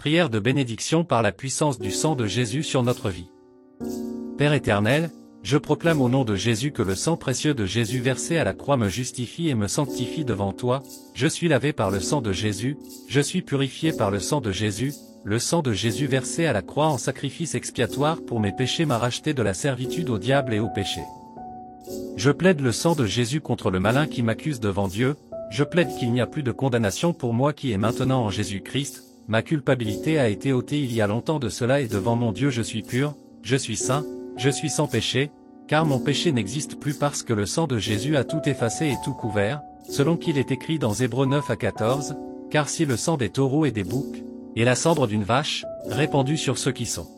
Prière de bénédiction par la puissance du sang de Jésus sur notre vie. Père éternel, je proclame au nom de Jésus que le sang précieux de Jésus versé à la croix me justifie et me sanctifie devant toi. Je suis lavé par le sang de Jésus, je suis purifié par le sang de Jésus. Le sang de Jésus versé à la croix en sacrifice expiatoire pour mes péchés m'a racheté de la servitude au diable et au péché. Je plaide le sang de Jésus contre le malin qui m'accuse devant Dieu. Je plaide qu'il n'y a plus de condamnation pour moi qui est maintenant en Jésus-Christ. Ma culpabilité a été ôtée il y a longtemps de cela et devant mon Dieu je suis pur, je suis saint, je suis sans péché, car mon péché n'existe plus parce que le sang de Jésus a tout effacé et tout couvert, selon qu'il est écrit dans Hébreux 9 à 14, car si le sang des taureaux et des boucs, et la cendre d'une vache, répandue sur ceux qui sont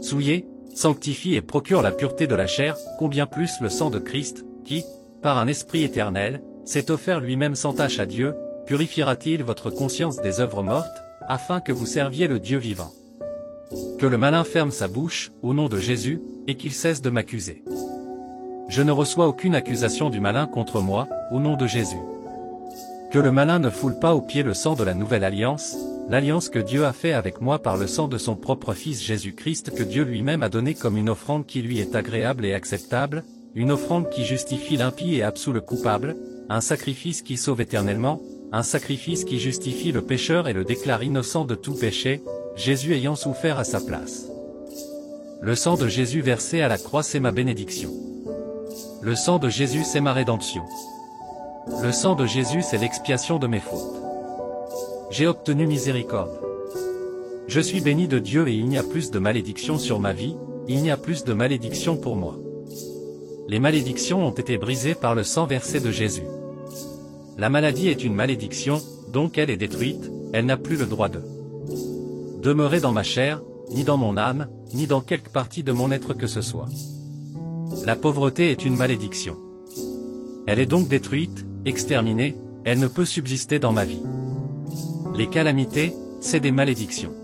souillés, sanctifie et procure la pureté de la chair, combien plus le sang de Christ, qui, par un esprit éternel, s'est offert lui-même sans tache à Dieu, purifiera-t-il votre conscience des œuvres mortes, afin que vous serviez le Dieu vivant. Que le malin ferme sa bouche, au nom de Jésus, et qu'il cesse de m'accuser. Je ne reçois aucune accusation du malin contre moi, au nom de Jésus. Que le malin ne foule pas aux pieds le sang de la nouvelle alliance, l'alliance que Dieu a fait avec moi par le sang de son propre Fils Jésus-Christ que Dieu lui-même a donné comme une offrande qui lui est agréable et acceptable, une offrande qui justifie l'impie et absout le coupable, un sacrifice qui sauve éternellement, un sacrifice qui justifie le pécheur et le déclare innocent de tout péché, Jésus ayant souffert à sa place. Le sang de Jésus versé à la croix c'est ma bénédiction. Le sang de Jésus c'est ma rédemption. Le sang de Jésus c'est l'expiation de mes fautes. J'ai obtenu miséricorde. Je suis béni de Dieu et il n'y a plus de malédiction sur ma vie, il n'y a plus de malédiction pour moi. Les malédictions ont été brisées par le sang versé de Jésus. La maladie est une malédiction, donc elle est détruite, elle n'a plus le droit de demeurer dans ma chair, ni dans mon âme, ni dans quelque partie de mon être que ce soit. La pauvreté est une malédiction. Elle est donc détruite, exterminée, elle ne peut subsister dans ma vie. Les calamités, c'est des malédictions.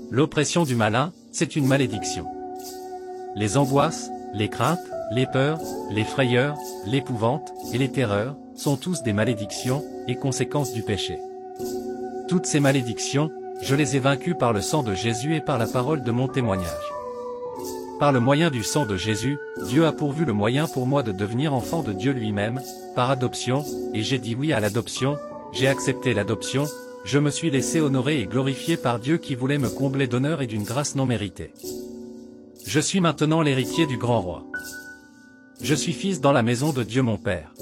L'oppression du malin, c'est une malédiction. Les angoisses, les craintes, les peurs, les frayeurs, l'épouvante, et les terreurs, sont tous des malédictions, et conséquences du péché. Toutes ces malédictions, je les ai vaincues par le sang de Jésus et par la parole de mon témoignage. Par le moyen du sang de Jésus, Dieu a pourvu le moyen pour moi de devenir enfant de Dieu lui-même, par adoption, et j'ai dit oui à l'adoption, j'ai accepté l'adoption, je me suis laissé honorer et glorifier par Dieu qui voulait me combler d'honneur et d'une grâce non méritée. Je suis maintenant l'héritier du grand roi. Je suis fils dans la maison de Dieu mon Père.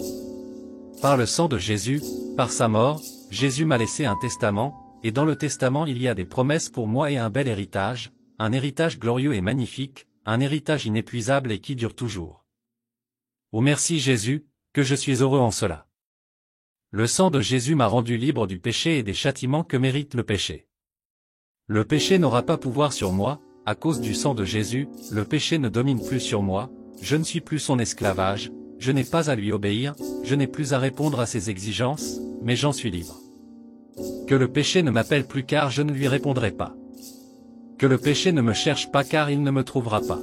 Par le sang de Jésus, par sa mort, Jésus m'a laissé un testament, et dans le testament il y a des promesses pour moi et un bel héritage, un héritage glorieux et magnifique, un héritage inépuisable et qui dure toujours. Oh merci Jésus, que je suis heureux en cela. Le sang de Jésus m'a rendu libre du péché et des châtiments que mérite le péché. Le péché n'aura pas pouvoir sur moi, à cause du sang de Jésus, le péché ne domine plus sur moi, je ne suis plus son esclavage, je n'ai pas à lui obéir, je n'ai plus à répondre à ses exigences, mais j'en suis libre. Que le péché ne m'appelle plus car je ne lui répondrai pas. Que le péché ne me cherche pas car il ne me trouvera pas.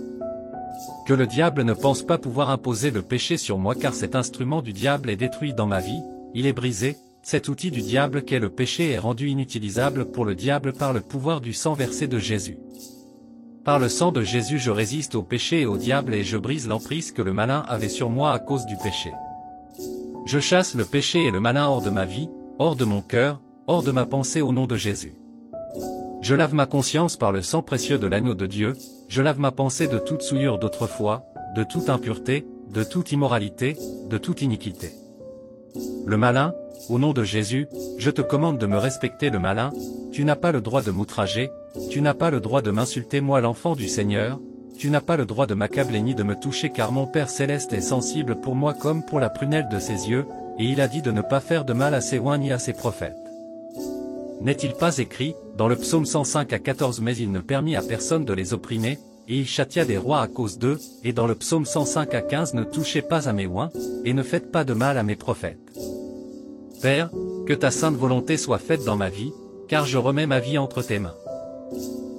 Que le diable ne pense pas pouvoir imposer le péché sur moi car cet instrument du diable est détruit dans ma vie, il est brisé, cet outil du diable qu'est le péché est rendu inutilisable pour le diable par le pouvoir du sang versé de Jésus. Par le sang de Jésus je résiste au péché et au diable et je brise l'emprise que le malin avait sur moi à cause du péché. Je chasse le péché et le malin hors de ma vie, hors de mon cœur, hors de ma pensée au nom de Jésus. Je lave ma conscience par le sang précieux de l'agneau de Dieu, je lave ma pensée de toute souillure d'autrefois, de toute impureté, de toute immoralité, de toute iniquité. Le malin, au nom de Jésus, je te commande de me respecter le malin, tu n'as pas le droit de m'outrager, tu n'as pas le droit de m'insulter moi l'enfant du Seigneur, tu n'as pas le droit de m'accabler ni de me toucher car mon Père Céleste est sensible pour moi comme pour la prunelle de ses yeux, et il a dit de ne pas faire de mal à ses oints ni à ses prophètes. N'est-il pas écrit, dans le psaume 105 à 14 mais il ne permit à personne de les opprimer, et il châtia des rois à cause d'eux, et dans le psaume 105 à 15 ne touchez pas à mes oints, et ne faites pas de mal à mes prophètes. Père, que ta sainte volonté soit faite dans ma vie, car je remets ma vie entre tes mains.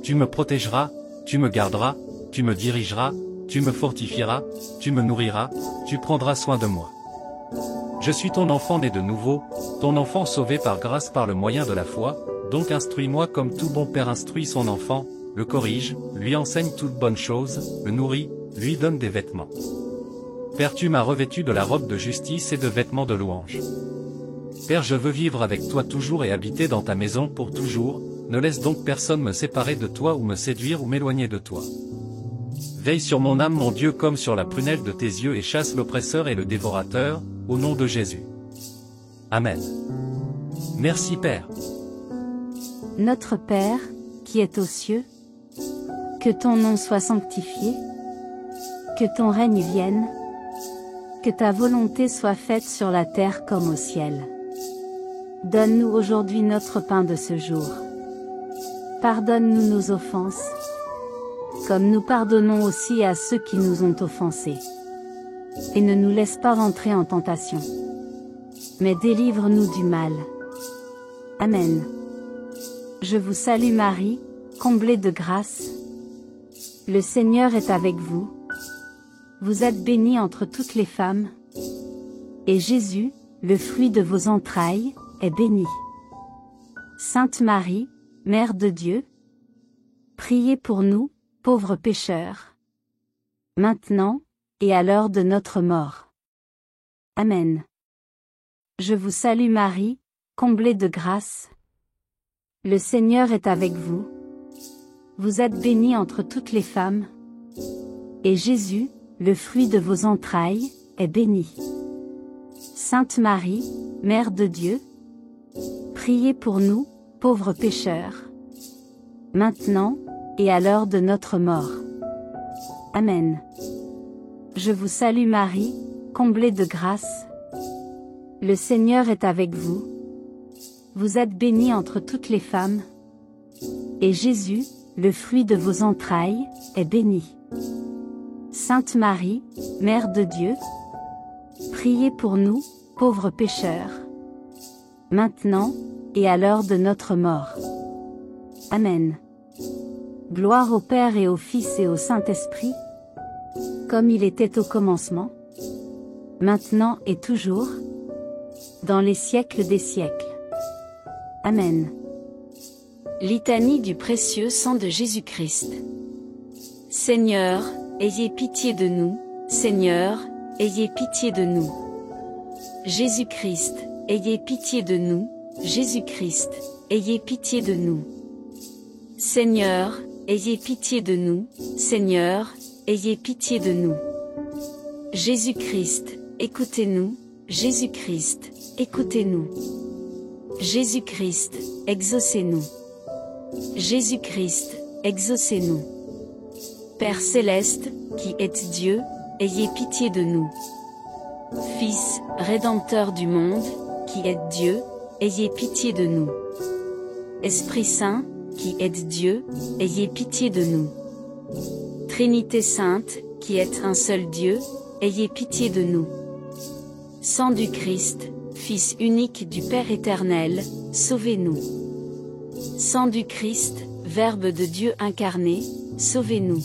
Tu me protégeras, tu me garderas, tu me dirigeras, tu me fortifieras, tu me nourriras, tu prendras soin de moi. Je suis ton enfant né de nouveau, ton enfant sauvé par grâce par le moyen de la foi, Donc instruis-moi comme tout bon père instruit son enfant, le corrige, lui enseigne toute bonne chose, le nourrit, lui donne des vêtements. Père, tu m'as revêtu de la robe de justice et de vêtements de louange. Père, je veux vivre avec toi toujours et habiter dans ta maison pour toujours, ne laisse donc personne me séparer de toi ou me séduire ou m'éloigner de toi. Veille sur mon âme, mon Dieu, comme sur la prunelle de tes yeux, et chasse l'oppresseur et le dévorateur, au nom de Jésus. Amen. Merci Père. Notre Père, qui es aux cieux, que ton nom soit sanctifié, que ton règne vienne, que ta volonté soit faite sur la terre comme au ciel. Donne-nous aujourd'hui notre pain de ce jour. Pardonne-nous nos offenses, comme nous pardonnons aussi à ceux qui nous ont offensés. Et ne nous laisse pas entrer en tentation, mais délivre-nous du mal. Amen. Je vous salue Marie, comblée de grâce. Le Seigneur est avec vous. Vous êtes bénie entre toutes les femmes. Et Jésus, le fruit de vos entrailles, est béni. Sainte Marie, Mère de Dieu, priez pour nous, pauvres pécheurs, maintenant, et à l'heure de notre mort. Amen. Je vous salue Marie, comblée de grâce. Le Seigneur est avec vous. Vous êtes bénie entre toutes les femmes. Et Jésus, le fruit de vos entrailles, est béni. Sainte Marie, Mère de Dieu, priez pour nous, pauvres pécheurs, maintenant, et à l'heure de notre mort. Amen. Je vous salue Marie, comblée de grâce. Le Seigneur est avec vous. Vous êtes bénie entre toutes les femmes. Et Jésus, le fruit de vos entrailles, est béni. Sainte Marie, Mère de Dieu, priez pour nous, pauvres pécheurs, maintenant, et à l'heure de notre mort. Amen. Gloire au Père et au Fils et au Saint-Esprit, comme il était au commencement, maintenant et toujours, dans les siècles des siècles. Amen. Litanie du précieux sang de Jésus-Christ. Seigneur, ayez pitié de nous. Seigneur, ayez pitié de nous. Jésus-Christ, ayez pitié de nous. Jésus-Christ, ayez pitié de nous. Seigneur, ayez pitié de nous. Seigneur, ayez pitié de nous. Jésus-Christ, écoutez-nous. Jésus-Christ, écoutez-nous. Jésus-Christ, exaucez-nous. Jésus-Christ, exaucez-nous. Père céleste, qui êtes Dieu, ayez pitié de nous. Fils, Rédempteur du monde, qui êtes Dieu, ayez pitié de nous. Esprit Saint, qui êtes Dieu, ayez pitié de nous. Trinité Sainte, qui êtes un seul Dieu, ayez pitié de nous. Sang du Christ, Fils unique du Père éternel, sauvez-nous. Sang du Christ, Verbe de Dieu incarné, sauvez-nous.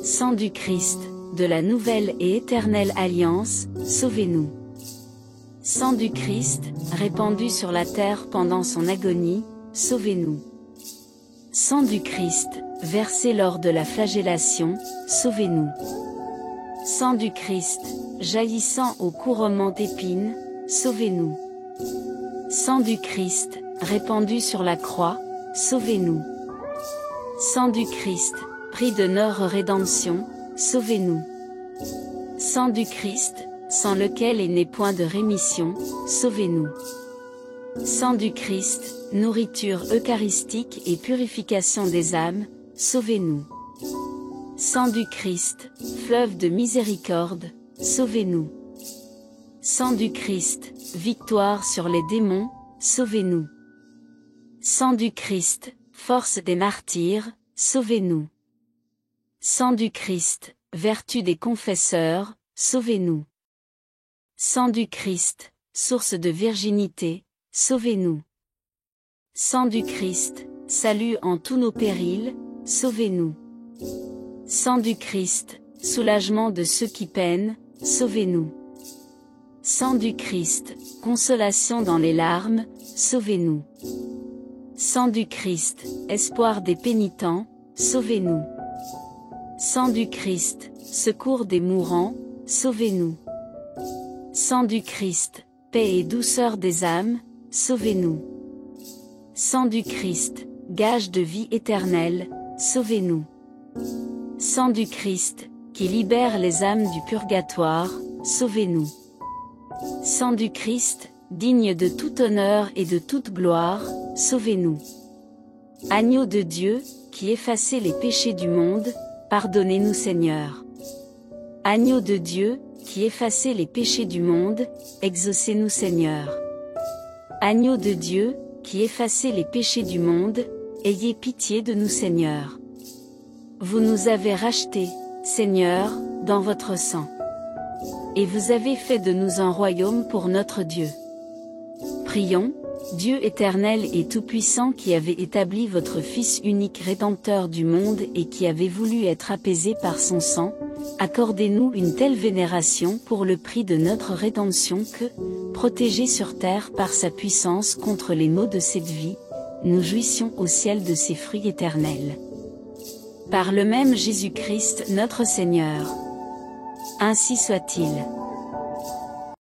Sang du Christ, de la nouvelle et éternelle alliance, sauvez-nous. Sang du Christ, répandu sur la terre pendant son agonie, sauvez-nous. Sang du Christ, versé lors de la flagellation, sauvez-nous. Sang du Christ, jaillissant au couronnement d'épines, sauvez-nous. Sang du Christ, répandu sur la croix, sauvez-nous. Sang du Christ, prix de notre rédemption, sauvez-nous. Sang du Christ, sans lequel il n'est point de rémission, sauvez-nous. Sang du Christ, nourriture eucharistique et purification des âmes, sauvez-nous. Sang du Christ, fleuve de miséricorde, sauvez-nous. Sang du Christ, victoire sur les démons, sauvez-nous. Sang du Christ, force des martyrs, sauvez-nous. Sang du Christ, vertu des confesseurs, sauvez-nous. Sang du Christ, source de virginité, sauvez-nous. Sang du Christ, salut en tous nos périls, sauvez-nous. Sang du Christ, soulagement de ceux qui peinent, sauvez-nous. Sang du Christ, consolation dans les larmes, sauvez-nous. Sang du Christ, espoir des pénitents, sauvez-nous. Sang du Christ, secours des mourants, sauvez-nous. Sang du Christ, paix et douceur des âmes, sauvez-nous. Sang du Christ, gage de vie éternelle, sauvez-nous. Sang du Christ, qui libère les âmes du purgatoire, sauvez-nous. Sang du Christ, digne de tout honneur et de toute gloire, sauvez-nous. Agneau de Dieu, qui effacez les péchés du monde, pardonnez-nous Seigneur. Agneau de Dieu, qui effacez les péchés du monde, exaucez-nous Seigneur. Agneau de Dieu, qui effacez les péchés du monde, ayez pitié de nous Seigneur. Vous nous avez rachetés, Seigneur, dans votre sang. Et vous avez fait de nous un royaume pour notre Dieu. Prions, Dieu éternel et tout-puissant qui avez établi votre Fils unique Rédempteur du monde et qui avez voulu être apaisé par son sang, accordez-nous une telle vénération pour le prix de notre rédemption que, protégés sur terre par sa puissance contre les maux de cette vie, nous jouissions au ciel de ses fruits éternels. Par le même Jésus-Christ notre Seigneur. Ainsi soit-il.